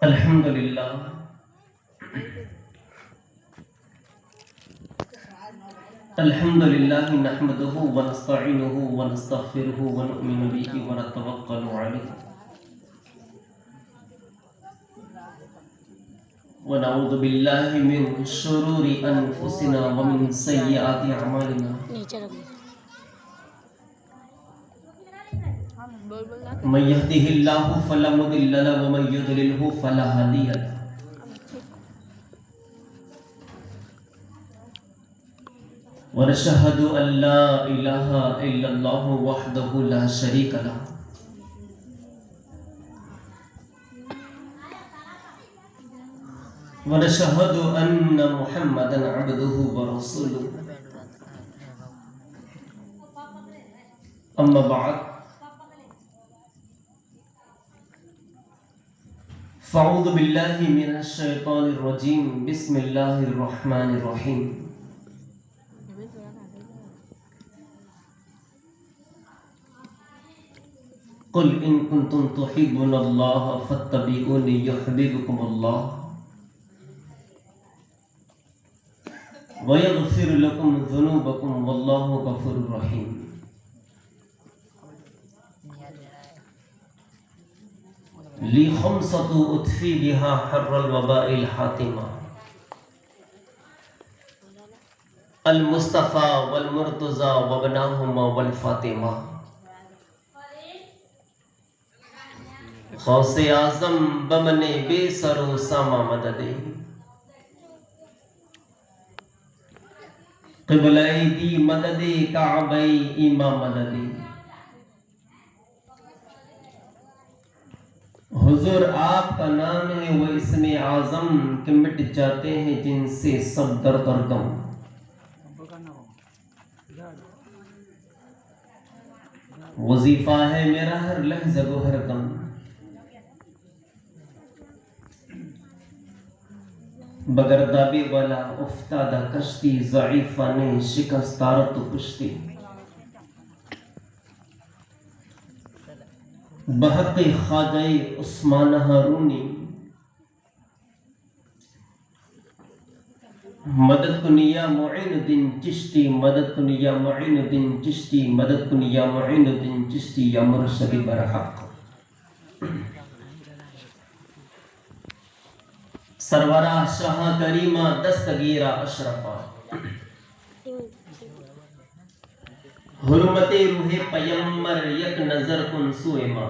الحمد للہ الحمد للہ نحمده ونستعینه ونستغفره ونؤمن به ونتوکل علیہ ونعوذ باللہ من شرور انفسنا ومن سیئات اعمالنا من يهده الله فلا مضل له ومن يضلل فلا هادي له ونشهد أن لا إله إلا الله وحده لا شريك له ونشهد أن محمدا عبده ورسوله أما بعد فأعوذ بالله من الشيطان الرجيم بسم الله الرحمن الرحيم قل إن كنتم تحبون الله فاتبعوني يحببكم الله ويغفر لكم ذنوبكم والله غفور رحيم لی خمسة اطفی بها حر الوباء الحاتمہ المصطفى والمرتضى وابناهما والفاطمہ غوث اعظم بمن بے سر و سامہ مددے قبلہ دی مددے کعبہ امام مددے حضور آپ کا نام ہے وہ اسم اعظم کہ مٹ جاتے ہیں جن سے سب درد اور غم وظیفہ ہے میرا ہر لحظہ و ہر دم بگر دابی والا افتادہ کشتی ضعیفہ نے شکستارت و کشتی بحق خواجہ عثمان ہارونی مدد کنی یا معین الدین چشتی مدد کنی یا معین الدین چشتی مدد کنی یا معین الدین چشتی یا مرشد برحق سرورہ شاہ کریمہ دستگیرہ اشرفہ حرمت روح پیمبر یک نظر کن سوئے ماں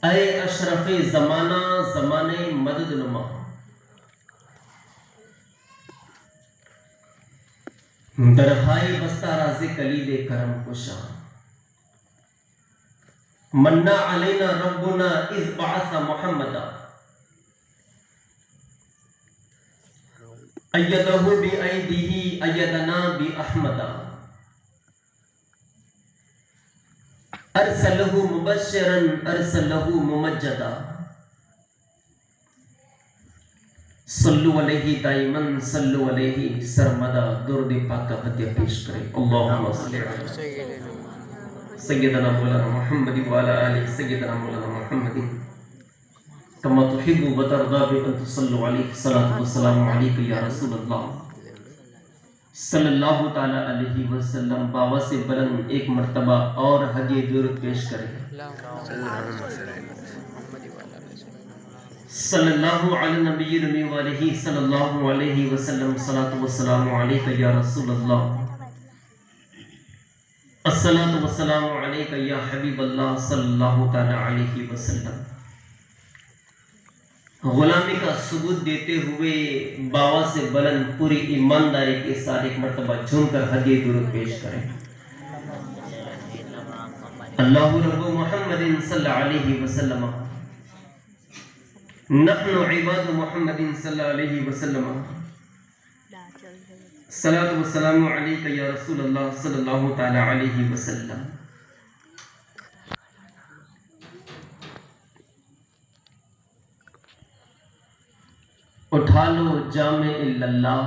اے اشرف زمانہ زمانے مدد نما درہائی بستہ راز کلید کرم کشا منع علینا ربنا اذ بعث محمدا ایدہ بِأَيْدِهِ ایدنا بِأَحْمَدَ ارسلہ مبشرا ارسلہ ممجدا صلو علیہ دائما صلو علیہ سرمدا درد پاک ہدیہ پیش کرے اللہم صلی علیہ سیدنا مولانا محمد وعلا آلہ سیدنا مولانا محمد کما تحب و ترضا بکن تصلو علیہ صلاة والسلام علیکہ یا رسول اللہ صلی اللہ تعالیٰ علیہ وسلم بابا سے بلند ایک مرتبہ اور ہدیہ درود پیش کریں صلی اللہ علی نبی رمی والہ صلی اللہ علیہ وسلم صلاة والسلام علیکہ یا رسول اللہ الصلاة والسلام علیکہ یا حبیب اللہ صلی اللہ تعالیٰ علیہ وسلم غلامی کا ثبوت دیتے ہوئے باوا سے بلند پوری ایمانداری کے ساتھ ایک مرتبہ جھوم کر ہدیہ درود پیش کریں اللہ رب محمد صلی اللہ علیہ وسلم نحن عباد محمد صلی اللہ علیہ وسلم صلاة والسلام علیکہ یا رسول اللہ صلی اللہ تعالی علیہ وسلم اٹھا لو جام اللہ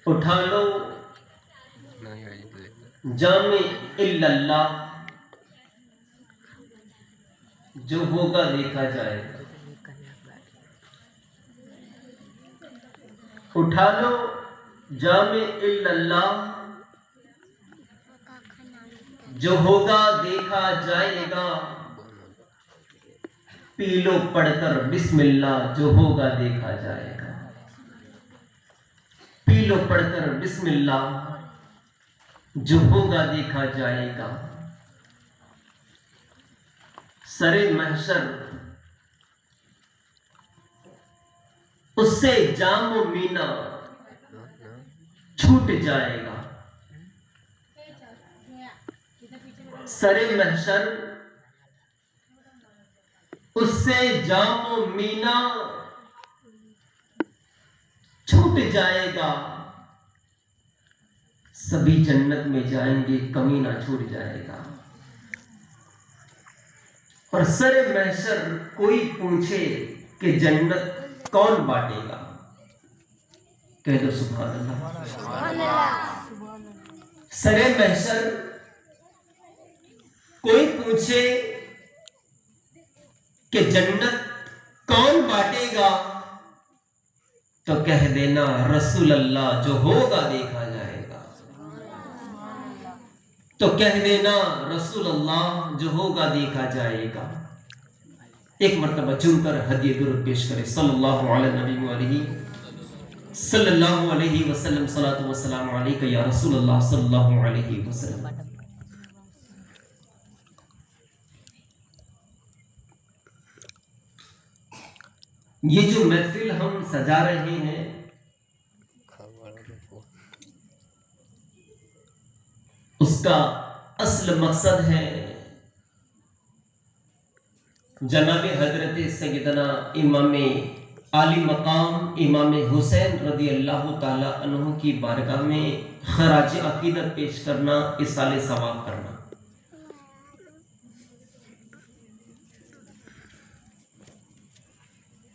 اٹھا لو جامع الا اللہ، جو ہوگا دیکھا جائے گا۔ اٹھا لو جامع الا اللہ، جو ہوگا دیکھا جائے گا۔ پی لو پڑھ کر بسم اللہ، جو ہوگا دیکھا جائے گا۔ پی لو پڑھ کر بسم اللہ، جو ہوگا دیکھا جائے گا۔ سر محشر اس سے جام و مینا چھوٹ جائے گا۔ سر محشر اس سے جام و مینا چھوٹ جائے گا۔ سبھی جنت میں جائیں گے، کمینہ چھوٹ جائے گا۔ اور سر محشر کوئی پوچھے کہ جنت کون بانٹے گا؟ کہہ دو سبحان اللہ۔ سر محشر کوئی پوچھے کہ جنت کون بانٹے گا، تو کہہ دینا رسول اللہ، جو ہوگا دیکھا جائے گا۔ تو کہہ دینا رسول اللہ، جو ہوگا دیکھا جائے گا۔ ایک مرتبہ چن کر ہدیہ درود پیش کرے صلی اللہ علیہ نبی علیہ صلی اللہ علیہ وسلم۔ صلاۃ و سلام علیک یا رسول اللہ صلی اللہ علیہ وسلم۔ یہ جو محفل ہم سجا رہے ہیں، اس کا اصل مقصد ہے جناب حضرت سیدنا امام عالی مقام امام حسین رضی اللہ تعالی عنہ کی بارگاہ میں خراج عقیدت پیش کرنا، ایصال ثواب کرنا۔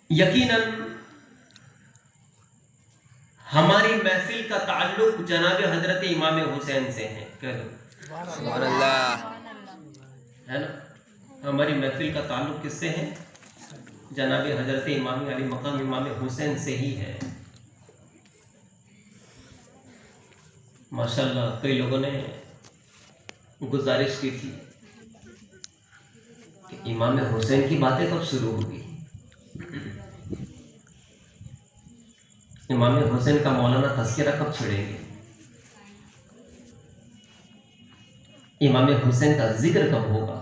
یقیناً ہماری محفل کا تعلق جناب حضرت امام حسین سے ہے۔ کہہ دو سبحان اللہ، ہے نا؟ ہماری محفل کا تعلق کس سے ہے؟ جناب حضرت امام علی مقام امام حسین سے ہی ہے۔ ماشاءاللہ کئی لوگوں نے گزارش کی تھی کہ امام حسین کی باتیں کب شروع ہوگی؟ امام حسین کا مولانا تذکرہ کب چھڑیں گے؟ امام حسین کا ذکر کب ہوگا؟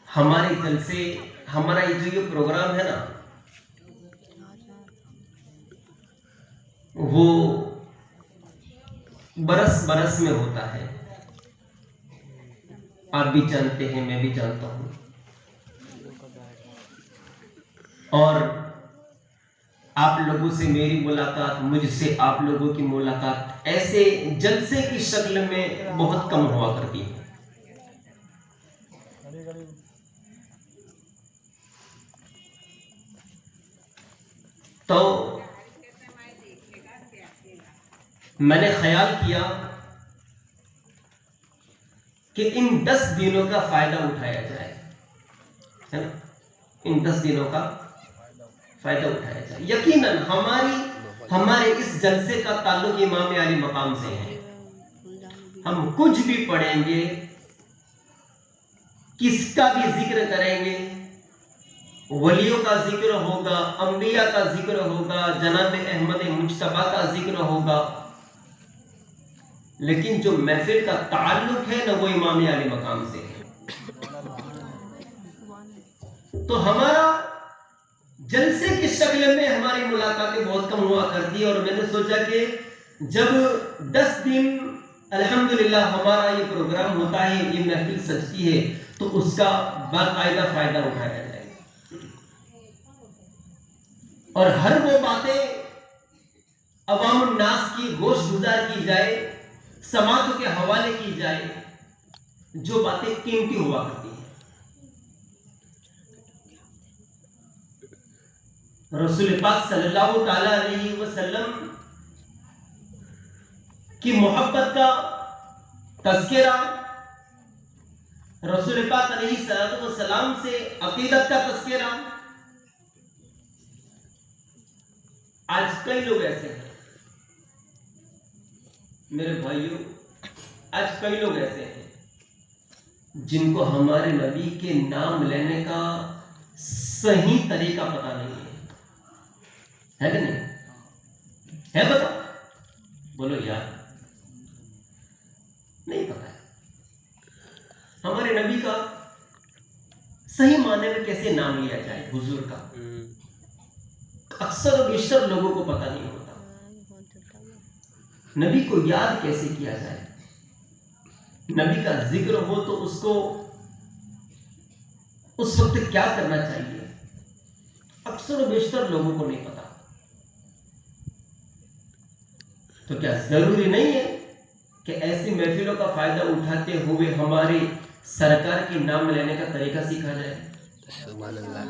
ہمارے جلسے، ہمارا یہ پروگرام ہے نا، وہ برس برس میں ہوتا ہے۔ آپ بھی جانتے ہیں، میں بھی جانتا ہوں۔ اور آپ لوگوں سے میری ملاقات، مجھ سے آپ لوگوں کی ملاقات ایسے جلسے کی شکل میں بہت کم ہوا کرتی ہے۔ تو میں نے خیال کیا کہ ان 10 دنوں کا فائدہ اٹھایا جائے، ہے نا؟ ان 10 دنوں کا فائدہ اٹھایا جائے۔ یقیناً ہمارے اس جلسے کا تعلق امام علی مقام سے ہے۔ ہم کچھ بھی پڑھیں گے، کس کا بھی ذکر کریں گے، ولیوں کا ذکر ہوگا، انبیاء کا ذکر ہوگا، جناب احمد مجتبیٰ کا ذکر ہوگا، لیکن جو محفل کا تعلق ہے نا، وہ امام علی مقام سے ہے۔ تو ہمارا جلسے کی شکل میں ہماری ملاقاتیں بہت کم ہوا کرتی ہے، اور میں نے سوچا کہ جب 10 دن الحمدللہ ہمارا یہ پروگرام ہوتا ہے، یہ محفل سجتی ہے، تو اس کا باقاعدہ فائدہ اٹھایا جائے اور ہر وہ باتیں عوام الناس کی گوش گزار کی جائے، سماعتوں کے حوالے کی جائے، جو باتیں قیمتی ہوا کرتی ہیں۔ رسول پاک صلی اللہ تعالی علیہ وسلم کی محبت کا تذکرہ، رسول پاک علیہ السلام سے عقیدت کا تذکرہ. آج کئی لوگ ایسے ہیں میرے بھائیوں، آج کئی لوگ ایسے ہیں جن کو ہمارے نبی کے نام لینے کا صحیح طریقہ پتہ نہیں ہے کہ نہیں ہے؟ پتہ؟ بولو یار، نہیں پتہ ہے ہمارے نبی کا صحیح معنی میں کیسے نام لیا جائے. حضور کا اکثر و بیشتر لوگوں کو پتہ نہیں ہوتا. نبی کو یاد کیسے کیا جائے، نبی کا ذکر ہو تو اس کو اس وقت کیا کرنا چاہیے، اکثر و بیشتر لوگوں کو نہیں پتا. تو کیا ضروری نہیں ہے کہ ایسی محفلوں کا فائدہ اٹھاتے ہوئے ہمارے سرکار کے نام لینے کا طریقہ سیکھا جائے؟ سبحان اللہ،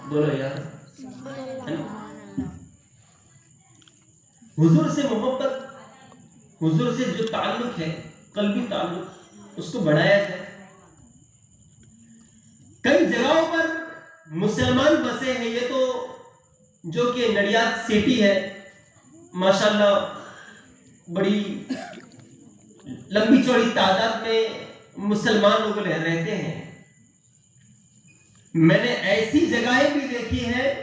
بولو یار. حضور سے محبت، حضور سے جو تعلق ہے، قلبی تعلق، اس کو بڑھایا جائے. کئی جگہوں پر مسلمان بسے ہیں، یہ تو جو کہ نڑیات سٹی ہے، ماشاءاللہ بڑی لمبی چوڑی تعداد میں مسلمان لوگ رہتے ہیں. میں نے ایسی جگہیں بھی دیکھی ہیں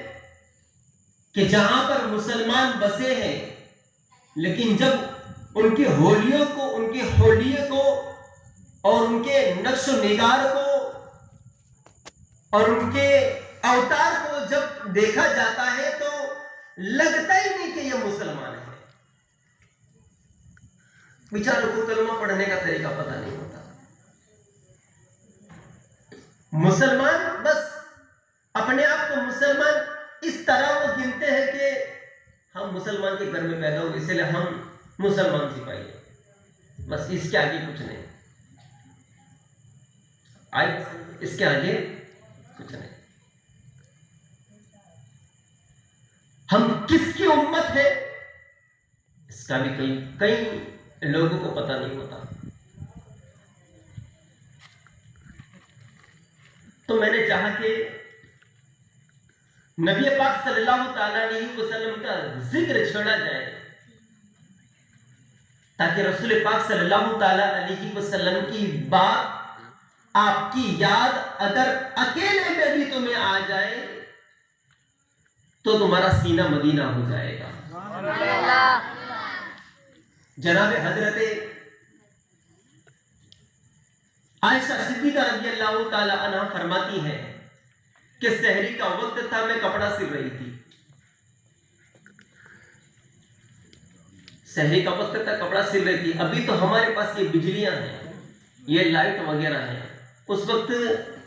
کہ جہاں پر مسلمان بسے ہیں، لیکن جب ان کے ہولیوں کو، ان کے ہولیے کو اور ان کے نقش و نگار کو اور ان کے اوتار کو جب دیکھا جاتا ہے تو لگتا ہی نہیں کہ یہ مسلمان ہے. بیچاروں کو کلمہ پڑھنے کا طریقہ پتہ نہیں ہوتا. مسلمان بس اپنے آپ کو مسلمان اس طرح وہ گنتے ہیں کہ ہم مسلمان کے گھر میں پیدا ہوئے اس لیے ہم مسلمان سپاہی ہیں، بس اس کے آگے کچھ نہیں. اس کے آگے کچھ نہیں. ہم کس کی امت ہے اس کا بھی کئی لوگوں کو پتہ نہیں ہوتا. تو میں نے چاہا کہ نبی پاک صلی اللہ تعالی علیہ وسلم کا ذکر چھوڑا جائے تاکہ رسول پاک صلی اللہ تعالی علیہ وسلم کی بات، آپ کی یاد اگر اکیلے میں بھی تمہیں آ جائے تو تمہارا سینہ مدینہ ہو جائے گا. جناب حضرت عائشہ صدیقہ رضی اللہ تعالی عنہ فرماتی ہیں کہ سحری کا وقت تھا، میں کپڑا سل رہی تھی. سحری کا وقت تھا، کپڑا سل رہی تھی. ابھی تو ہمارے پاس یہ بجلیاں ہیں، یہ لائٹ وغیرہ ہیں. اس وقت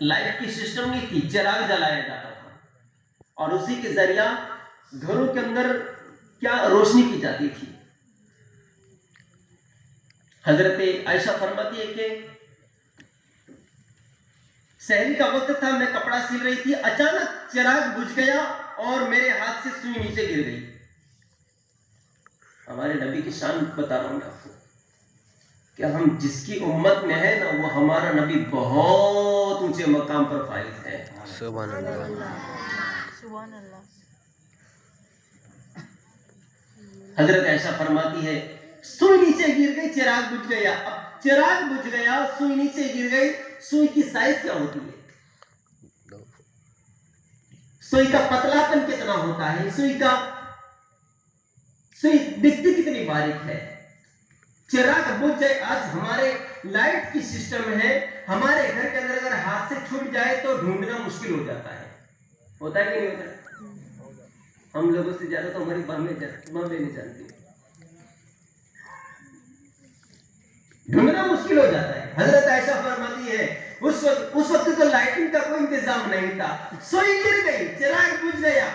لائٹ کی سسٹم نہیں تھی، چراغ جلایا جاتا تھا اور اسی کے ذریعہ گھروں کے اندر کیا روشنی کی جاتی تھی. حضرت عائشہ فرماتی ہے کہ سحری کا وقت تھا، میں کپڑا سل رہی تھی، اچانک چراغ بجھ گیا اور میرے ہاتھ سے سوئی نیچے گر گئی. ہمارے نبی کی شان بتا رہا ہوں میں آپ کو کہ ہم جس کی امت میں ہے نا، وہ ہمارا نبی بہت اونچے مقام پر فائز ہے. سبحان اللہ، سبحان اللہ. حضرت عائشہ فرماتی ہے سوئی نیچے گر گئی، چراغ بجھ گیا. اب چراغ بجھ گیا، سوئی نیچے گر گئی. سوئی کی سائز کیا ہوتی ہے؟ سوئی کا پتلا پن کتنا ہوتا ہے؟ سوئی دکھتی کتنی باریک ہے. چراغ بجھ جائے. آج ہمارے لائٹ کی سسٹم ہے، ہمارے گھر کے اندر اگر ہاتھ سے چھوٹ جائے تو ڈھونڈنا مشکل ہو جاتا ہے. ہوتا ہے کہ نہیں ہوتا ہے؟ ہم لوگوں سے زیادہ تو ہماری ماں نہیں جانتی. ڈھونڈنا مشکل ہو جاتا ہے. حضرت عائشہ فرماتی ہے اس وقت تو لائٹنگ کا کوئی انتظام نہیں تھا. سوئی گر گئی، چراغ بجھ گیا.